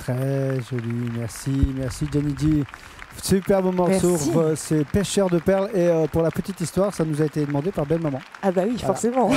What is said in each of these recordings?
Très joli, merci Jenny G. Superbe morceau, c'est Pêcheur de perles. Et pour la petite histoire, ça nous a été demandé par belle maman. Ah bah oui, voilà. Forcément.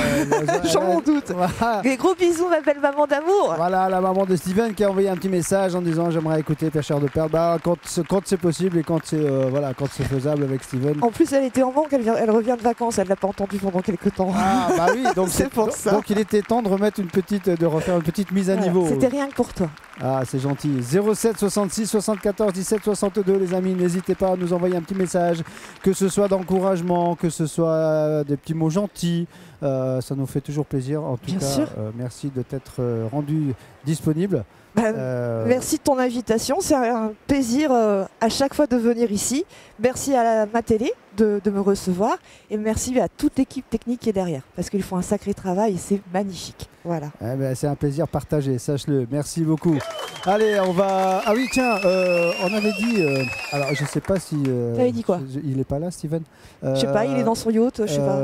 J'en doute. Voilà. Des gros bisous, ma belle maman d'amour. Voilà, la maman de Steven qui a envoyé un petit message en disant j'aimerais écouter Pêcheur de perles. Bah, quand c'est possible et quand c'est faisable avec Steven. En plus, elle était en manque, elle revient de vacances, elle l'a pas entendu pendant quelques temps. Ah bah oui, donc c'est pour ça. Donc il était temps de remettre de refaire une petite mise à niveau. C'était rien que pour toi. Ah, c'est gentil. 07 66 74 17 62, les amis, n'hésitez pas à nous envoyer un petit message, que ce soit d'encouragement, que ce soit des petits mots gentils. Ça nous fait toujours plaisir. En tout cas, merci de t'être rendu disponible. Merci de ton invitation. C'est un plaisir à chaque fois de venir ici. Merci à ma télé de me recevoir. Et merci à toute l'équipe technique qui est derrière. Parce qu'ils font un sacré travail et c'est magnifique. Voilà. C'est un plaisir partagé, sache-le. Merci beaucoup. Allez, on va... Ah oui, tiens, on avait dit... Alors, je sais pas si... T'avais dit quoi? Il est pas là, Steven? Je sais pas, il est dans son yacht, je sais pas.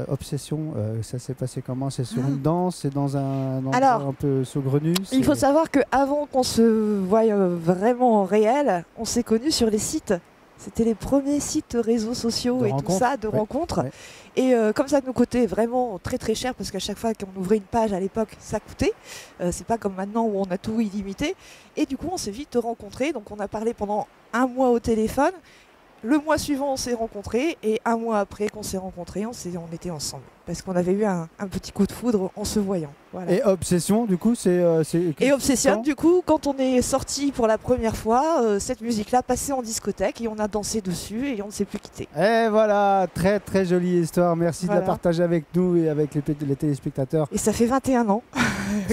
Obsession, ça s'est passé comment? C'est sur une danse? C'est dans un Alors, un peu saugrenu? Il faut savoir qu'avant qu'on se voie vraiment en réel, on s'est connus sur les sites. C'était les premiers sites réseaux sociaux et tout ça, de rencontres. Ouais. Et comme ça nous coûtait vraiment très très cher, parce qu'à chaque fois qu'on ouvrait une page à l'époque, ça coûtait. C'est pas comme maintenant où on a tout illimité. Et du coup, on s'est vite rencontrés. Donc on a parlé pendant un mois au téléphone. Le mois suivant, on s'est rencontrés. Et un mois après qu'on s'est rencontrés, on était ensemble. Parce qu'on avait eu un petit coup de foudre en se voyant. Voilà. Et Obsession, du coup, Et Obsession, du coup, quand on est sorti pour la première fois, cette musique-là passait en discothèque et on a dansé dessus et on ne s'est plus quitté. Et voilà, très très jolie histoire. Merci de la partager avec nous et avec les téléspectateurs. Et ça fait 21 ans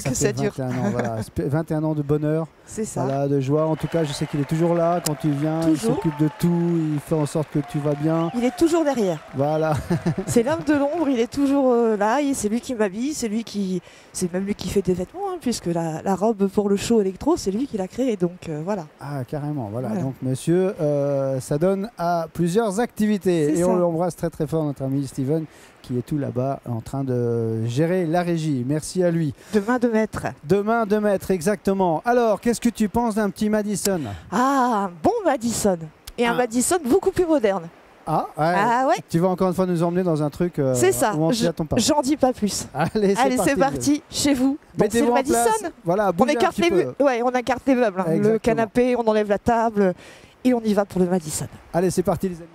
que ça dure. 21 ans, voilà. 21 ans de bonheur. C'est ça. Voilà, de joie. En tout cas, je sais qu'il est toujours là quand tu viens. Toujours. Il s'occupe de tout. Il fait en sorte que tu vas bien. Il est toujours derrière. Voilà. C'est l'homme de l'ombre. Il est toujours là. C'est lui qui m'habille. C'est même lui qui fait des vêtements, hein, puisque la robe pour le show électro, c'est lui qui l'a créée. Donc voilà. Ah, carrément. Voilà. Donc, monsieur, ça donne à plusieurs activités. Et on l'embrasse très très fort, notre ami Steven, qui est tout là-bas en train de gérer la régie. Merci à lui. De main de maître. De main de maître, exactement. Alors, qu'est-ce que tu penses d'un petit Madison? Ah, un bon Madison. Et un Madison beaucoup plus moderne. Ah ouais. Tu vas encore une fois nous emmener dans un truc c'est ça. Où on s'y attend pas. J'en dis pas plus. Allez, c'est parti. Chez vous. C'est le Madison. Voilà, on écarte les meubles. Ouais, on écarte les meubles. Hein. Le canapé, on enlève la table et on y va pour le Madison. Allez, c'est parti les amis.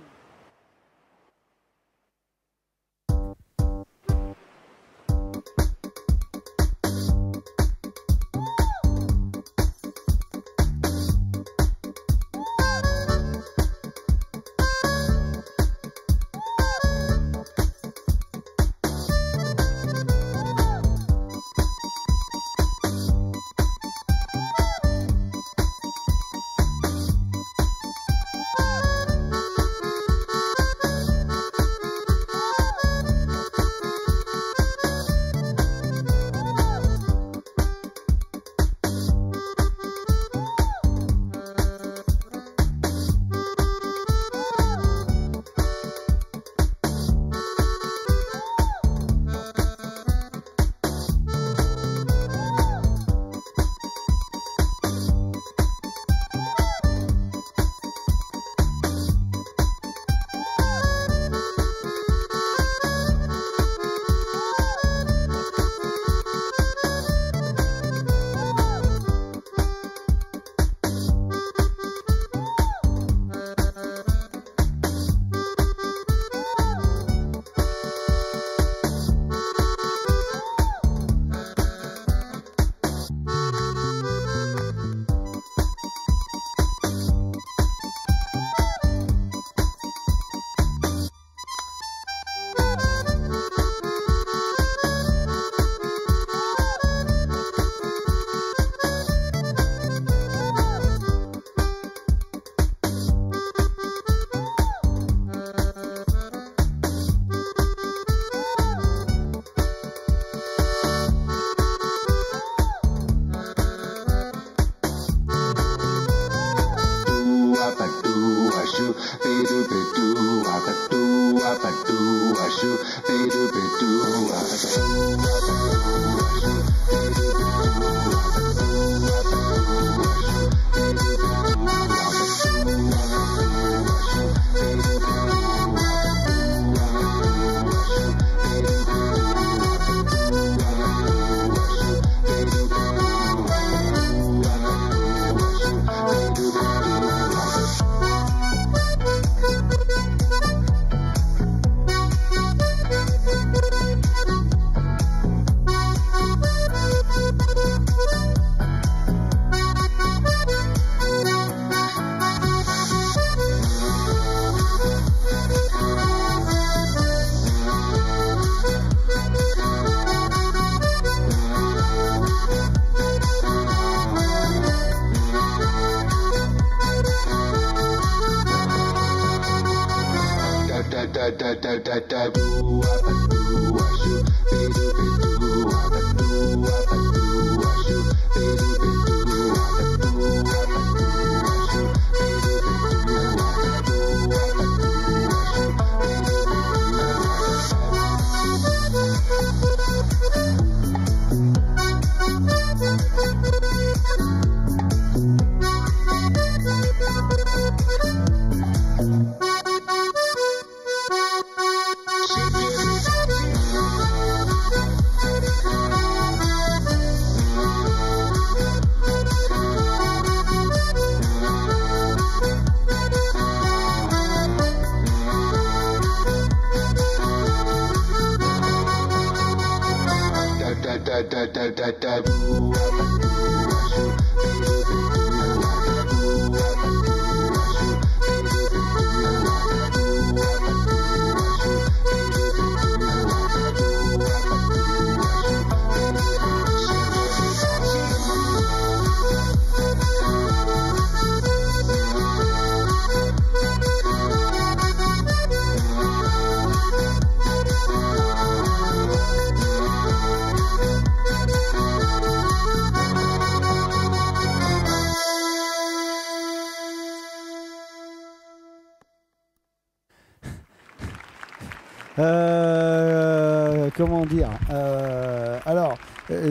Comment dire alors,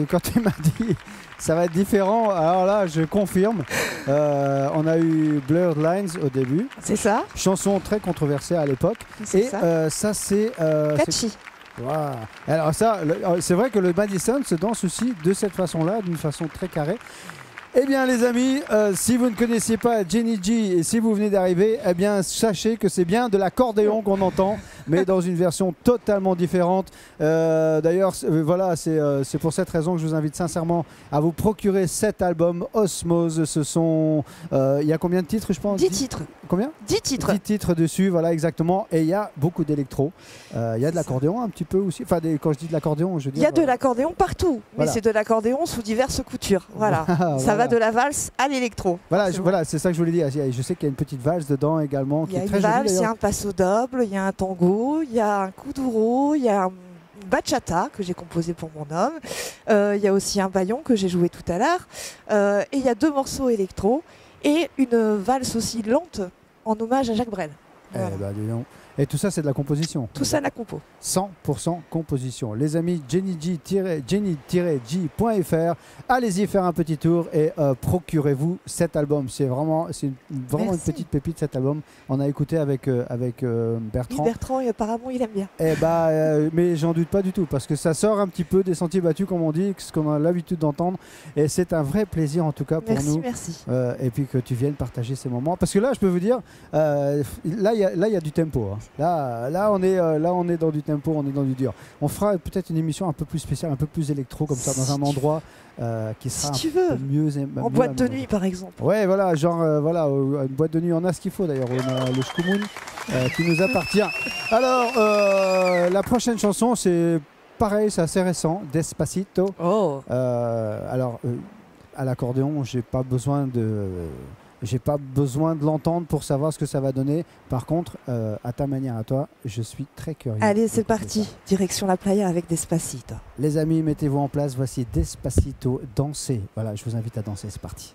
quand tu m'as dit ça va être différent, alors là, je confirme. On a eu Blurred Lines au début. C'est ça. Chanson très controversée à l'époque. Et ça, c'est... catchy. Wow. Alors ça, c'est vrai que le Madison se danse aussi de cette façon-là, d'une façon très carrée. Eh bien les amis, si vous ne connaissiez pas Jenny G et si vous venez d'arriver, eh bien sachez que c'est bien de l'accordéon qu'on entend, mais dans une version totalement différente. D'ailleurs, voilà, c'est pour cette raison que je vous invite sincèrement à vous procurer cet album Osmose. Ce sont, il y a combien de titres, je pense? 10 titres. Combien? 10 titres. 10 titres dessus, voilà exactement. Et il y a beaucoup d'électro. Il y a de l'accordéon un petit peu aussi. Enfin, quand je dis de l'accordéon, je veux dire... Il y a de l'accordéon partout, mais voilà. c'est de l'accordéon sous diverses coutures. Voilà. Ça va de la valse à l'électro. Voilà, c'est ça que je voulais dire. Je sais qu'il y a une petite valse dedans également. Il y a une valse, il y a un passo doble, il y a un tango, il y a un kuduro, il y a une bachata que j'ai composé pour mon homme. Il y a aussi un baillon que j'ai joué tout à l'heure. Et il y a 2 morceaux électro et une valse aussi lente en hommage à Jacques Brel. Voilà. Eh ben, dis donc. Et tout ça, c'est de la composition. Tout ça, la compo. 100% composition. Les amis, jenny-g.fr. Allez-y faire un petit tour et procurez-vous cet album. C'est vraiment une petite pépite, cet album. On a écouté avec Bertrand. Oui, Bertrand, apparemment, il aime bien. Eh mais j'en doute pas du tout, parce que ça sort un petit peu des sentiers battus, comme on dit, ce qu'on a l'habitude d'entendre. Et c'est un vrai plaisir, en tout cas, pour nous. Merci. Et puis que tu viennes partager ces moments. Parce que là, je peux vous dire, là, il y a du tempo. Hein. Là, on est dans du tempo, on est dans du dur. On fera peut-être une émission un peu plus spéciale, un peu plus électro, comme ça, dans un endroit qui sera si tu veux. mieux. En boîte de nuit, par exemple. Ouais, voilà, genre, une boîte de nuit, on a ce qu'il faut d'ailleurs. On a le Shkumun qui nous appartient. Alors, la prochaine chanson, c'est pareil, c'est assez récent, Despacito. Oh. Alors, à l'accordéon, j'ai pas besoin de l'entendre pour savoir ce que ça va donner. Par contre, à ta manière, à toi, je suis très curieux. Allez, c'est parti. Direction la playa avec Despacito. Les amis, mettez-vous en place. Voici Despacito, dansez. Voilà, je vous invite à danser. C'est parti.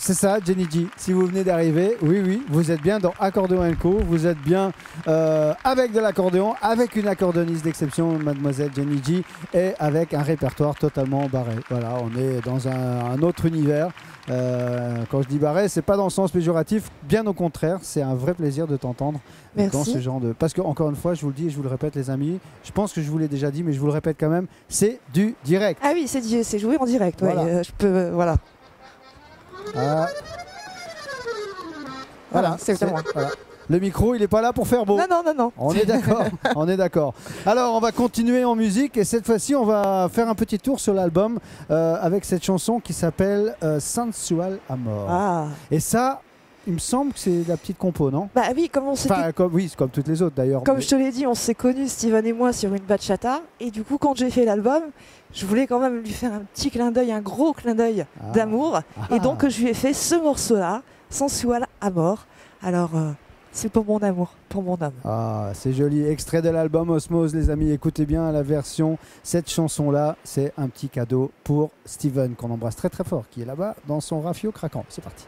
C'est ça, Jenny G. Si vous venez d'arriver, oui, vous êtes bien dans Accordéon & Co. Vous êtes bien avec de l'accordéon, avec une accordéoniste d'exception, mademoiselle Jenny G, et avec un répertoire totalement barré. Voilà, on est dans un autre univers. Quand je dis barré, c'est pas dans le sens péjoratif, bien au contraire, c'est un vrai plaisir de t'entendre dans ce genre de... Parce que, encore une fois, je vous le dis et je vous le répète, les amis, je pense que je vous l'ai déjà dit, mais je vous le répète quand même, c'est du direct. Ah oui, c'est joué en direct, voilà. Ouais, je peux... voilà. Voilà, c'est moi. Voilà. Le micro, il n'est pas là pour faire beau. Non. On est d'accord, on est d'accord. Alors, on va continuer en musique et cette fois-ci, on va faire un petit tour sur l'album avec cette chanson qui s'appelle Sensual Amor. Ah. Et ça, il me semble que c'est la petite compo, non? Bah oui, comme on s'était... Enfin, oui, comme toutes les autres d'ailleurs. Comme je te l'ai dit, on s'est connus, Steven et moi, sur une bachata. Et du coup, quand j'ai fait l'album, je voulais quand même lui faire un petit clin d'œil, un gros clin d'œil d'amour. Et donc, je lui ai fait ce morceau-là, Sensual Amor. Alors, c'est pour mon amour, pour mon homme. Ah, c'est joli. Extrait de l'album Osmose, les amis. Écoutez bien la version. Cette chanson-là, c'est un petit cadeau pour Steven, qu'on embrasse très très fort, qui est là-bas dans son rafio craquant. C'est parti.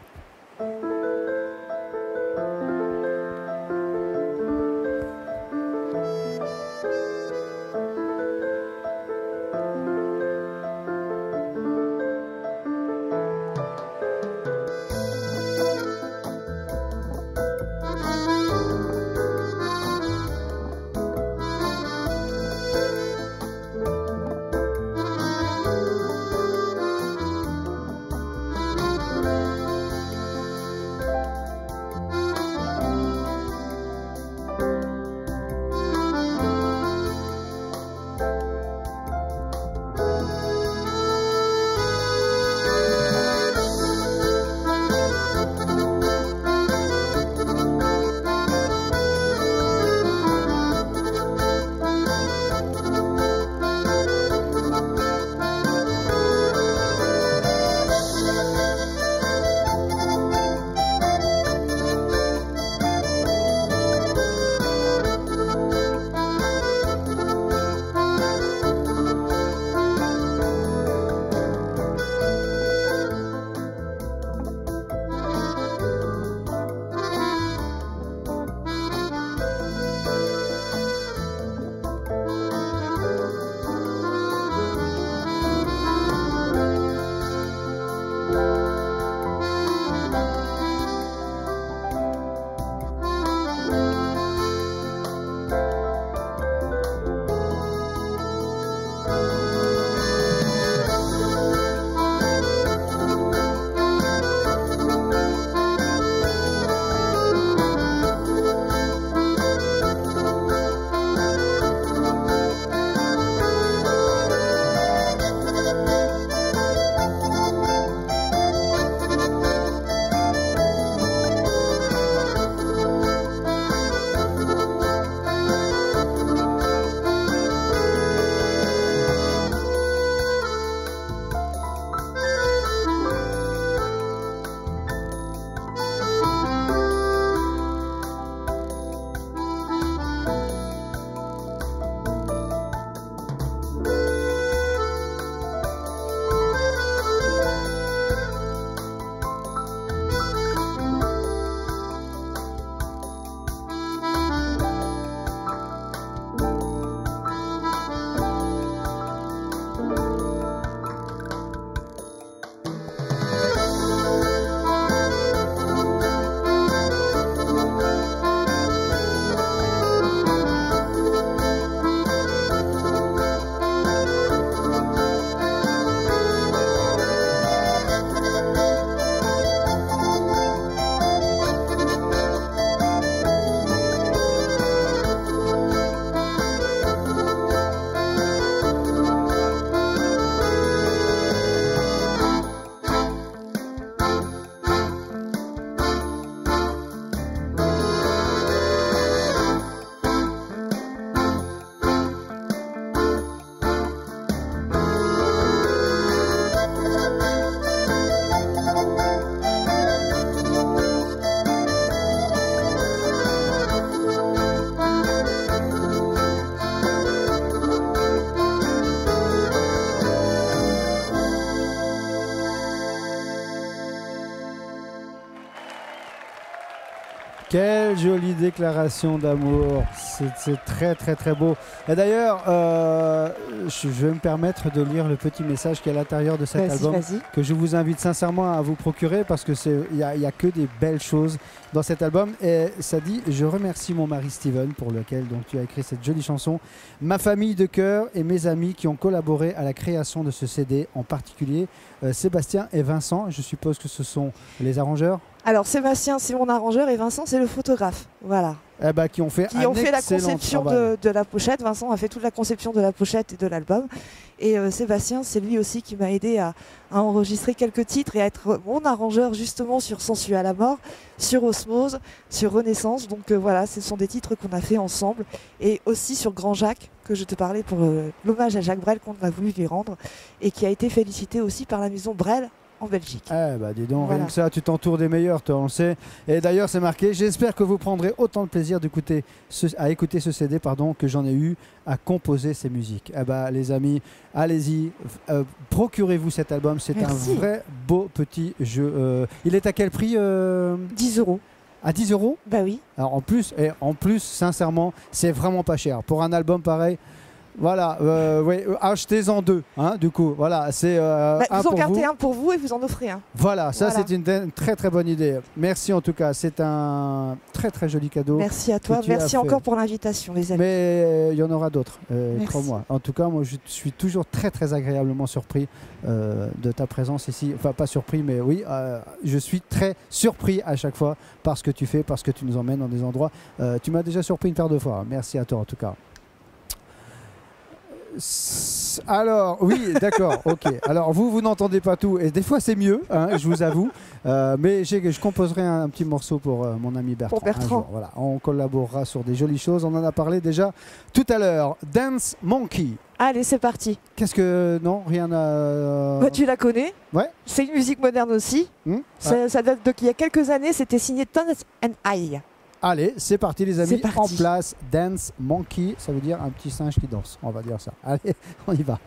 Quelle jolie déclaration d'amour. C'est très très très beau. Et d'ailleurs, je vais me permettre de lire le petit message qui est à l'intérieur de cet album, que je vous invite sincèrement à vous procurer parce que il y a que des belles choses dans cet album. Et ça dit: je remercie mon mari Steven pour lequel donc tu as écrit cette jolie chanson, ma famille de cœur et mes amis qui ont collaboré à la création de ce CD, en particulier Sébastien et Vincent. Je suppose que ce sont les arrangeurs. Alors Sébastien, c'est mon arrangeur et Vincent, c'est le photographe. Voilà. Eh ben, qui ont fait la conception de la pochette. Vincent a fait toute la conception de la pochette et de l'album. Et Sébastien, c'est lui aussi qui m'a aidé à enregistrer quelques titres et à être mon arrangeur justement sur Sensu à la mort, sur Osmose, sur Renaissance. Donc voilà, ce sont des titres qu'on a fait ensemble. Et aussi sur Grand Jacques, que je te parlais pour l'hommage à Jacques Brel qu'on a voulu lui rendre et qui a été félicité aussi par la maison Brel en Belgique. Eh bah dis donc, voilà. Rien que ça, tu t'entoures des meilleurs, toi, on le sait. Et d'ailleurs, c'est marqué. J'espère que vous prendrez autant de plaisir à écouter ce CD que j'en ai eu à composer ces musiques. Eh bah, les amis, allez-y, procurez-vous cet album. C'est un vrai beau petit jeu. Il est à quel prix 10 €. À 10 €? Bah oui. Alors en plus, sincèrement, c'est vraiment pas cher. Pour un album pareil, voilà, achetez-en deux, hein, du coup, voilà, c'est vous en gardez un pour vous et vous en offrez un. Voilà, ça c'est une très très bonne idée. Merci en tout cas, c'est un très très joli cadeau. Merci à toi, merci encore pour l'invitation, les amis. Mais il y en aura d'autres, crois-moi. En tout cas, moi je suis toujours très très agréablement surpris de ta présence ici. Enfin, pas surpris, mais oui, je suis très surpris à chaque fois par ce que tu fais, parce que tu nous emmènes dans des endroits. Tu m'as déjà surpris une paire de fois. Merci à toi en tout cas. Alors, oui, d'accord, ok. Alors, vous n'entendez pas tout, et des fois c'est mieux, hein, je vous avoue. Mais je composerai un petit morceau pour mon ami Bertrand. Pour Bertrand. Un jour, voilà. On collaborera sur des jolies choses, on en a parlé déjà tout à l'heure. Dance Monkey. Allez, c'est parti. Qu'est-ce que... Non, rien à... tu la connais? Ouais. C'est une musique moderne aussi. Ça date d'il y a quelques années, c'était signé Tones and I. Allez, c'est parti les amis, en place, Dance Monkey, ça veut dire un petit singe qui danse, on va dire ça. Allez, on y va.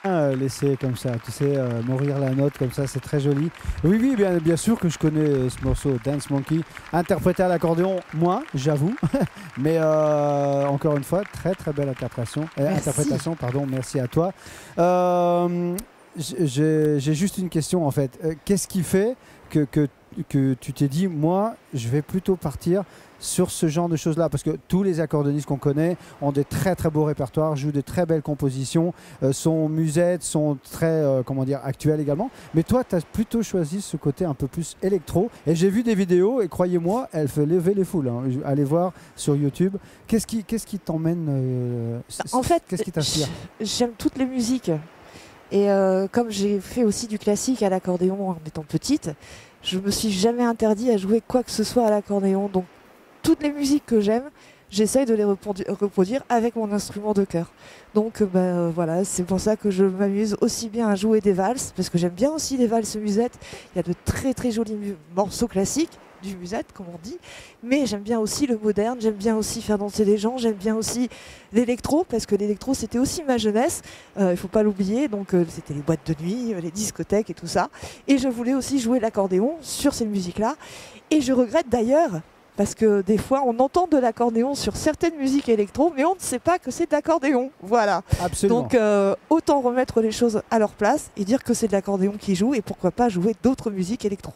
Laisser comme ça, tu sais, mourir la note comme ça, c'est très joli. Oui, oui, bien sûr que je connais ce morceau Dance Monkey, interprété à l'accordéon, moi, j'avoue. Mais encore une fois, très très belle interprétation, pardon, merci à toi. J'ai juste une question en fait. Qu'est-ce qui fait que tu t'es dit, moi, je vais plutôt partir sur ce genre de choses-là, parce que tous les accordéonistes qu'on connaît ont des très très beaux répertoires, jouent de très belles compositions, sont musettes, sont très comment dire, actuelles également. Mais toi, tu as plutôt choisi ce côté un peu plus électro. Et j'ai vu des vidéos, et croyez-moi, elle fait lever les foules. Hein. Allez voir sur YouTube. Qu'est-ce qui t'emmène En fait, qu'est-ce qui t'inspire? J'aime toutes les musiques. Et comme j'ai fait aussi du classique à l'accordéon en étant petite, je me suis jamais interdit à jouer quoi que ce soit à l'accordéon. Donc toutes les musiques que j'aime, j'essaye de les reproduire avec mon instrument de cœur. Donc voilà, c'est pour ça que je m'amuse aussi bien à jouer des valses, parce que j'aime bien aussi les valses musettes. Il y a de très très jolis morceaux classiques du musette, comme on dit, mais j'aime bien aussi le moderne, j'aime bien aussi faire danser les gens, j'aime bien aussi l'électro, parce que l'électro c'était aussi ma jeunesse, il faut pas l'oublier, donc c'était les boîtes de nuit, les discothèques et tout ça, et je voulais aussi jouer l'accordéon sur ces musiques-là, et je regrette d'ailleurs, parce que des fois on entend de l'accordéon sur certaines musiques électro, mais on ne sait pas que c'est de l'accordéon, voilà. Absolument. Donc autant remettre les choses à leur place et dire que c'est de l'accordéon qui joue, et pourquoi pas jouer d'autres musiques électro.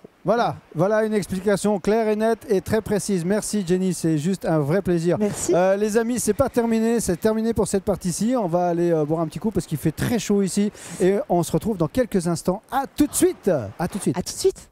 Voilà une explication claire et nette et très précise. Merci Jenny, c'est juste un vrai plaisir. Merci. Les amis, c'est pas terminé, c'est terminé pour cette partie-ci. On va aller boire un petit coup parce qu'il fait très chaud ici et on se retrouve dans quelques instants. À tout de suite. À tout de suite. À tout de suite.